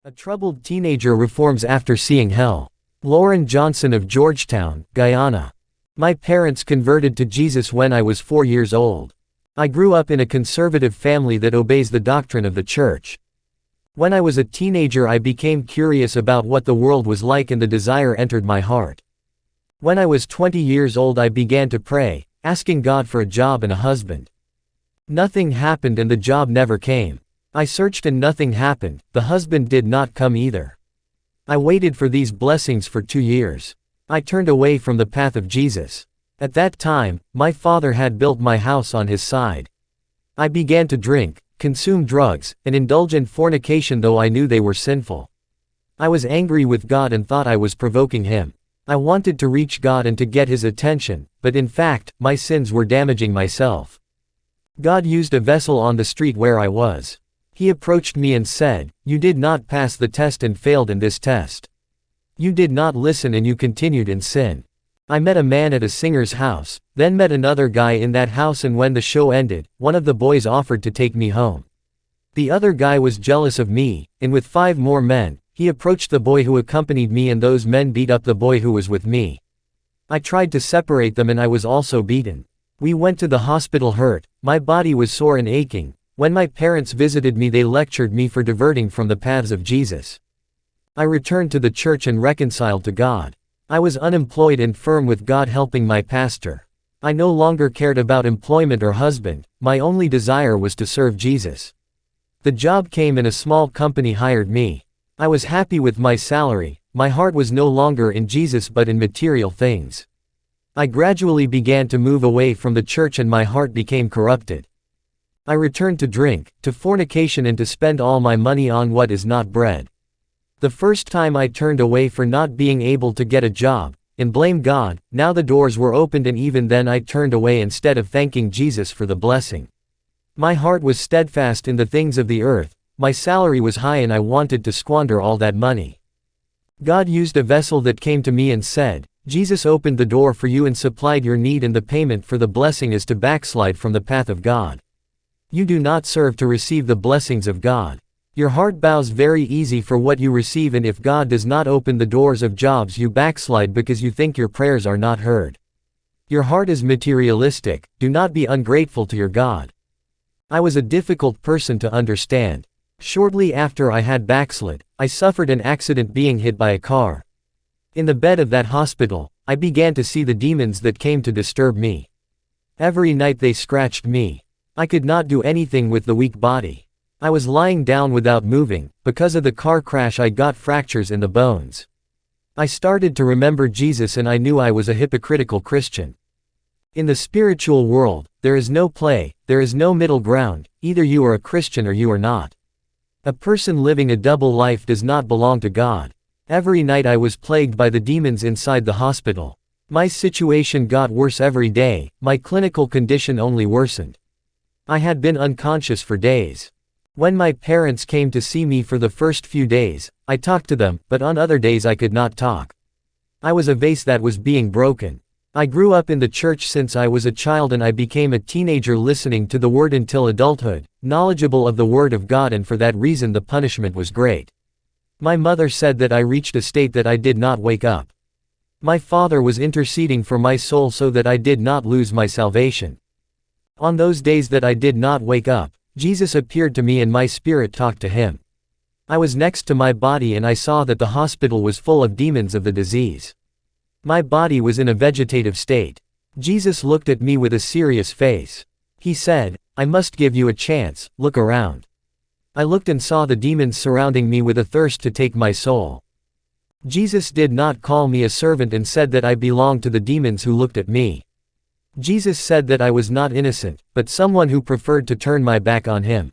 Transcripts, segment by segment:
A troubled teenager reforms after seeing hell. Lauren Johnson of Georgetown, Guyana. My parents converted to Jesus when I was 4 years old. I grew up in a conservative family that obeys the doctrine of the church. When I was a teenager, I became curious about what the world was like and the desire entered my heart. When I was 20 years old, I began to pray, asking God for a job and a husband. Nothing happened and the job never came. I searched and nothing happened, the husband did not come either. I waited for these blessings for 2 years. I turned away from the path of Jesus. At that time, my father had built my house on his side. I began to drink, consume drugs, and indulge in fornication, though I knew they were sinful. I was angry with God and thought I was provoking Him. I wanted to reach God and to get His attention, but in fact, my sins were damaging myself. God used a vessel on the street where I was. He approached me and said, "You did not pass the test and failed in this test. You did not listen and you continued in sin." I met a man at a singer's house, then met another guy in that house, and when the show ended, one of the boys offered to take me home. The other guy was jealous of me, and with 5 more men, he approached the boy who accompanied me, and those men beat up the boy who was with me. I tried to separate them and I was also beaten. We went to the hospital hurt, my body was sore and aching. When my parents visited me, they lectured me for diverting from the paths of Jesus. I returned to the church and reconciled to God. I was unemployed and firm with God helping my pastor. I no longer cared about employment or husband, my only desire was to serve Jesus. The job came and a small company hired me. I was happy with my salary, my heart was no longer in Jesus but in material things. I gradually began to move away from the church and my heart became corrupted. I returned to drink, to fornication, and to spend all my money on what is not bread. The first time I turned away for not being able to get a job, and blamed God. Now the doors were opened and even then I turned away instead of thanking Jesus for the blessing. My heart was steadfast in the things of the earth, my salary was high and I wanted to squander all that money. God used a vessel that came to me and said, "Jesus opened the door for you and supplied your need, and the payment for the blessing is to backslide from the path of God. You do not serve to receive the blessings of God. Your heart bows very easy for what you receive, and if God does not open the doors of jobs, you backslide because you think your prayers are not heard. Your heart is materialistic, do not be ungrateful to your God." I was a difficult person to understand. Shortly after I had backslid, I suffered an accident being hit by a car. In the bed of that hospital, I began to see the demons that came to disturb me. Every night they scratched me. I could not do anything with the weak body. I was lying down without moving. Because of the car crash, I got fractures in the bones. I started to remember Jesus and I knew I was a hypocritical Christian. In the spiritual world, there is no play, there is no middle ground, either you are a Christian or you are not. A person living a double life does not belong to God. Every night I was plagued by the demons inside the hospital. My situation got worse every day, my clinical condition only worsened. I had been unconscious for days. When my parents came to see me for the first few days, I talked to them, but on other days I could not talk. I was a vase that was being broken. I grew up in the church since I was a child and I became a teenager listening to the Word until adulthood, knowledgeable of the Word of God, and for that reason the punishment was great. My mother said that I reached a state that I did not wake up. My father was interceding for my soul so that I did not lose my salvation. On those days that I did not wake up, Jesus appeared to me and my spirit talked to Him. I was next to my body and I saw that the hospital was full of demons of the disease. My body was in a vegetative state. Jesus looked at me with a serious face. He said, "I must give you a chance, look around." I looked and saw the demons surrounding me with a thirst to take my soul. Jesus did not call me a servant and said that I belonged to the demons who looked at me. Jesus said that I was not innocent, but someone who preferred to turn my back on Him.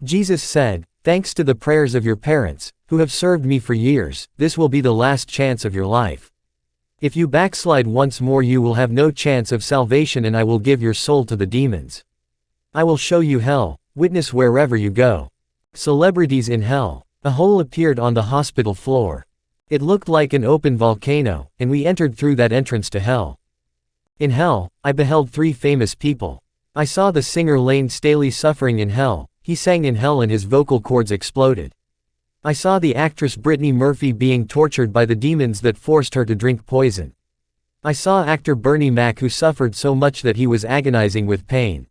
Jesus said, "Thanks to the prayers of your parents, who have served me for years, this will be the last chance of your life. If you backslide once more, you will have no chance of salvation, and I will give your soul to the demons. I will show you hell, witness wherever you go." Celebrities in hell. A hole appeared on the hospital floor. It looked like an open volcano, and we entered through that entrance to hell. In hell, I beheld 3 famous people. I saw the singer Lane Staley suffering in hell. He sang in hell and his vocal cords exploded. I saw the actress Brittany Murphy being tortured by the demons that forced her to drink poison. I saw actor Bernie Mac who suffered so much that he was agonizing with pain.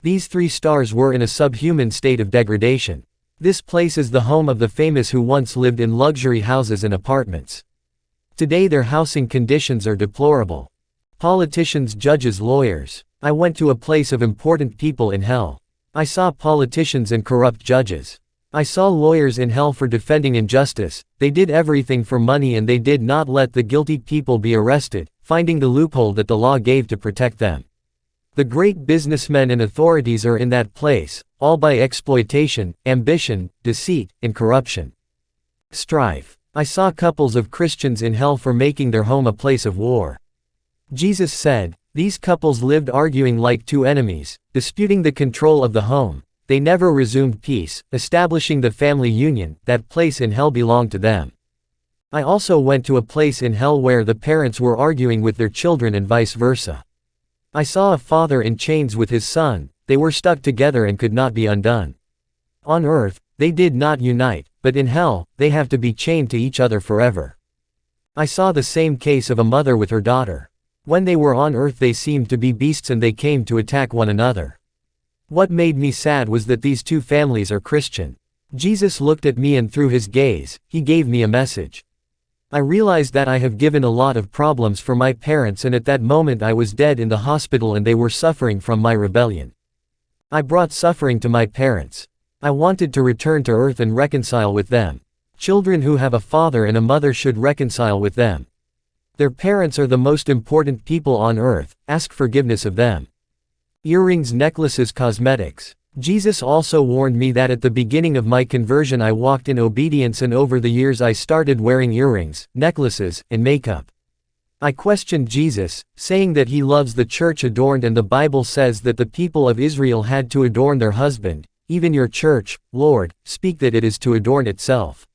These 3 stars were in a subhuman state of degradation. This place is the home of the famous who once lived in luxury houses and apartments. Today their housing conditions are deplorable. Politicians, judges, lawyers. I went to a place of important people in hell. I saw politicians and corrupt judges. I saw lawyers in hell for defending injustice. They did everything for money and they did not let the guilty people be arrested, finding the loophole that the law gave to protect them. The great businessmen and authorities are in that place, all by exploitation, ambition, deceit, and corruption. Strife. I saw couples of Christians in hell for making their home a place of war. Jesus said, these couples lived arguing like 2 enemies, disputing the control of the home. They never resumed peace, establishing the family union. That place in hell belonged to them. I also went to a place in hell where the parents were arguing with their children and vice versa. I saw a father in chains with his son. They were stuck together and could not be undone. On earth, they did not unite, but in hell, they have to be chained to each other forever. I saw the same case of a mother with her daughter. When they were on earth they seemed to be beasts and they came to attack one another. What made me sad was that these 2 families are Christian. Jesus looked at me and through his gaze, he gave me a message. I realized that I have given a lot of problems for my parents and at that moment I was dead in the hospital and they were suffering from my rebellion. I brought suffering to my parents. I wanted to return to earth and reconcile with them. Children who have a father and a mother should reconcile with them. Their parents are the most important people on earth, ask forgiveness of them. Earrings, necklaces, cosmetics. Jesus also warned me that at the beginning of my conversion I walked in obedience and over the years I started wearing earrings, necklaces, and makeup. I questioned Jesus, saying that he loves the church adorned and the Bible says that the people of Israel had to adorn their husband. Even your church, Lord, speak that it is to adorn itself.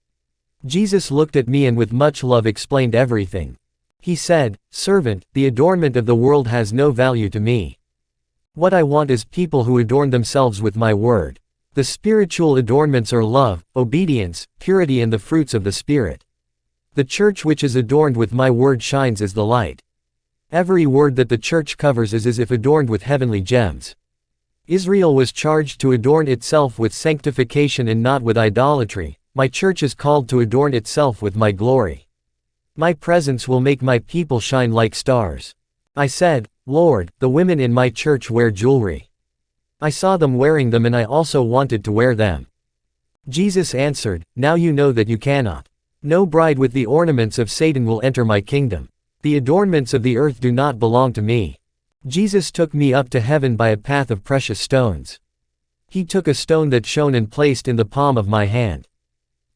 Jesus looked at me and with much love explained everything. He said, "Servant, the adornment of the world has no value to me. What I want is people who adorn themselves with my word. The spiritual adornments are love, obedience, purity and the fruits of the Spirit. The church which is adorned with my word shines as the light. Every word that the church covers is as if adorned with heavenly gems." Israel was charged to adorn itself with sanctification and not with idolatry. My church is called to adorn itself with my glory. My presence will make my people shine like stars. I said, "Lord, the women in my church wear jewelry. I saw them wearing them and I also wanted to wear them." Jesus answered, "Now you know that you cannot. No bride with the ornaments of Satan will enter my kingdom. The adornments of the earth do not belong to me." Jesus took me up to heaven by a path of precious stones. He took a stone that shone and placed in the palm of my hand.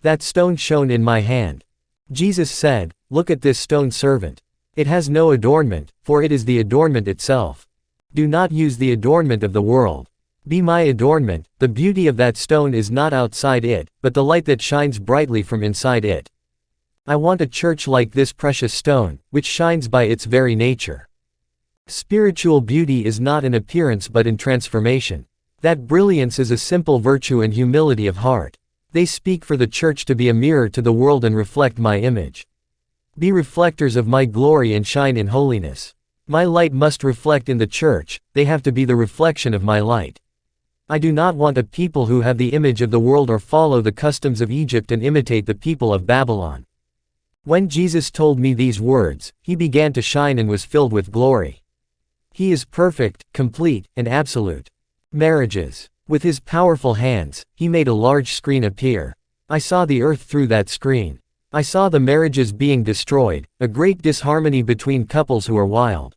That stone shone in my hand. Jesus said, "Look at this stone, servant. It has no adornment, for it is the adornment itself. Do not use the adornment of the world. Be my adornment." The beauty of that stone is not outside it, but the light that shines brightly from inside it. I want a church like this precious stone, which shines by its very nature. Spiritual beauty is not in appearance but in transformation. That brilliance is a simple virtue and humility of heart. They speak for the church to be a mirror to the world and reflect my image. Be reflectors of my glory and shine in holiness. My light must reflect in the church, they have to be the reflection of my light. I do not want a people who have the image of the world or follow the customs of Egypt and imitate the people of Babylon. When Jesus told me these words, he began to shine and was filled with glory. He is perfect, complete, and absolute. Marriages. With his powerful hands, he made a large screen appear. I saw the earth through that screen. I saw the marriages being destroyed, a great disharmony between couples who are wild.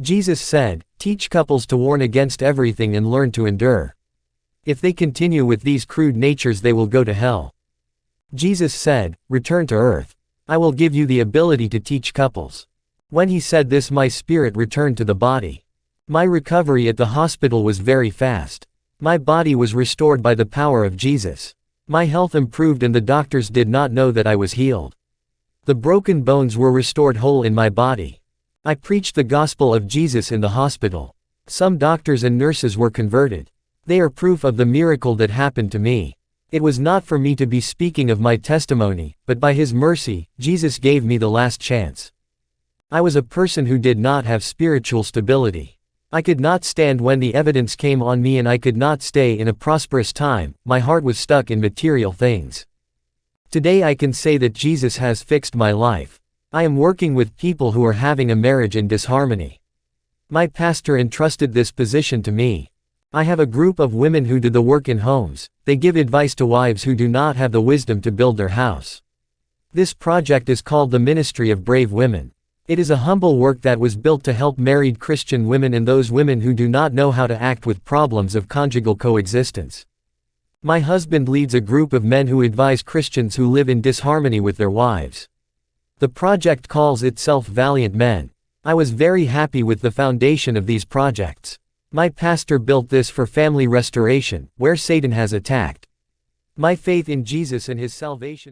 Jesus said, "Teach couples to warn against everything and learn to endure. If they continue with these crude natures they will go to hell." Jesus said, "Return to earth. I will give you the ability to teach couples." When he said this my spirit returned to the body. My recovery at the hospital was very fast. My body was restored by the power of Jesus. My health improved and the doctors did not know that I was healed. The broken bones were restored whole in my body. I preached the gospel of Jesus in the hospital. Some doctors and nurses were converted. They are proof of the miracle that happened to me. It was not for me to be speaking of my testimony, but by His mercy, Jesus gave me the last chance. I was a person who did not have spiritual stability. I could not stand when the evidence came on me, and I could not stay in a prosperous time. My heart was stuck in material things. Today I can say that Jesus has fixed my life. I am working with people who are having a marriage in disharmony. My pastor entrusted this position to me. I have a group of women who do the work in homes. They give advice to wives who do not have the wisdom to build their house. This project is called the Ministry of Brave Women. It is a humble work that was built to help married Christian women and those women who do not know how to act with problems of conjugal coexistence. My husband leads a group of men who advise Christians who live in disharmony with their wives. The project calls itself Valiant Men. I was very happy with the foundation of these projects. My pastor built this for family restoration, where Satan has attacked. My faith in Jesus and His salvation